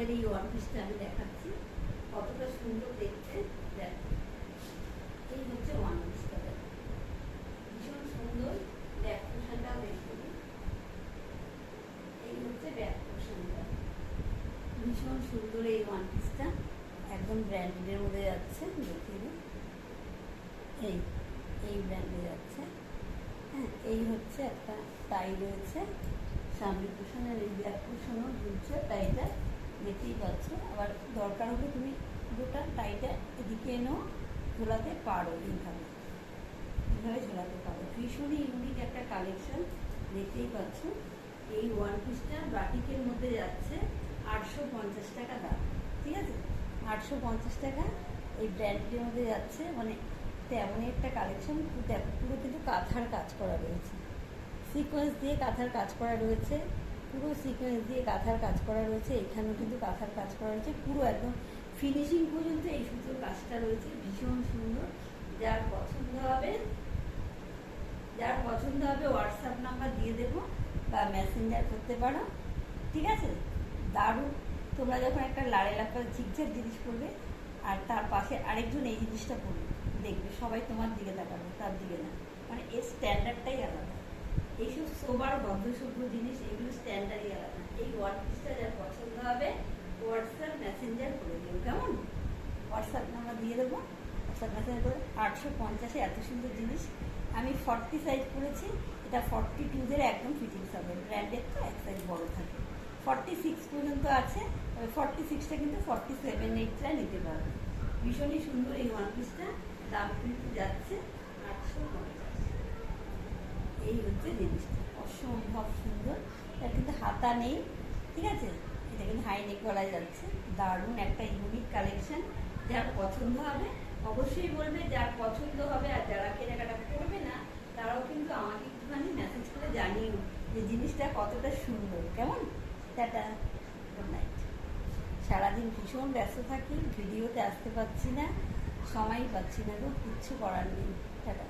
আমাদের এই ওয়ান পিসটা আমি দেখাচ্ছি কতটা সুন্দর দেখতে। দেখ, এই হচ্ছে ওয়ান পিসটা, ভীষণ সুন্দর। ব্যাক পোর্শনটাও দেখতে, এই হচ্ছে ব্যাক পোর্শনটা, ভীষণ সুন্দর এই ওয়ান পিসটা, একদম ব্র্যান্ডের মধ্যে যাচ্ছে। দেখিয়ে এই এই ব্র্যান্ডে যাচ্ছে। হ্যাঁ, এই হচ্ছে একটা টাই রয়েছে সামনে পোর্শনের, এই ব্যাক পোর্শনও ঝুলছে টাইটা, দেখতেই পাচ্ছ। আবার দরকার হলে তুমি পুরোটা টাইটা এদিকে এনেও ঝোলাতে পারো, এইভাবে এইভাবে ঝোলাতে পারো। ভীষণই ইউনিক একটা কালেকশন, দেখতেই পাচ্ছ। এই ওয়ান পিসটা বাটিকের মধ্যে যাচ্ছে 850 টাকা দাম, ঠিক আছে? 850 টাকা এই ব্র্যান্ডের মধ্যে যাচ্ছে। মানে তেমনই একটা কালেকশন। দেখো, পুরো কিন্তু কাঁথার কাজ করা রয়েছে, সিকোয়েন্স দিয়ে কাঁথার কাজ করা রয়েছে, পুরো সিকোয়েন্স দিয়ে কাঁথার কাজ করা রয়েছে। এখানেও কিন্তু কাঁথার কাজ করা রয়েছে, পুরো একদম ফিনিশিং পর্যন্ত এই সুতোর কাজটা রয়েছে, ভীষণ সুন্দর। যার পছন্দ হবে হোয়াটসঅ্যাপ নাম্বার দিয়ে দেবো বা মেসেঞ্জার করতে পারো, ঠিক আছে? দারুণ। তোমরা যখন একটা লাড়ে লাফা ঝিকঝাক জিনিস করবে আর তার পাশে আরেকজন এই জিনিসটা পড়বে, দেখবে সবাই তোমার দিকে তাকাবে, তার দিকে না। মানে এর স্ট্যান্ডার্ডটাই আলাদা। এইসব সোবার ভদ্রসভ্য জিনিস, এগুলো স্ট্যান্ডার্ডই আলাদা। এই ওয়ান পিসটা যার পছন্দ হবে হোয়াটসঅ্যাপ মেসেঞ্জার করে দেবো, কেমন? হোয়াটসঅ্যাপ নাম্বার দিয়ে দেবো, হোয়াটসঅ্যাপ মেসেঞ্জার করে। 850-এ এত সুন্দর জিনিস। আমি 40 সাইজ করেছি, এটা 42-দের একদম ফিটিংস হবে। ব্র্যান্ডের তো এক সাইজ বড় থাকে, 46 পর্যন্ত আছে। 46টা কিন্তু 47-8টা নিতে পারবে। ভীষণই সুন্দর এই ওয়ান পিসটা, দাম কিন্তু যাচ্ছে 850। এই হচ্ছে জিনিসটা, অসম্ভব সুন্দর। এটা কিন্তু হাতা নেই, ঠিক আছে? এটা কিন্তু হাই নেক গলায় যাচ্ছে। দারুণ একটা ইউনিক কালেকশন। যার পছন্দ হবে অবশ্যই বলবে, যার পছন্দ হবে। আর যারা কেনাকাটা করবে না তারাও কিন্তু আমাকে একটুখানি মেসেজ করে জানিও যে জিনিসটা কতটা সুন্দর, কেমন? Tata, good night. সারাদিন ভীষণ ব্যস্ত থাকি, ভিডিওতে আসতে পারছি না, সময় পাচ্ছি না গো, কিচ্ছু করার নেই। টাটা।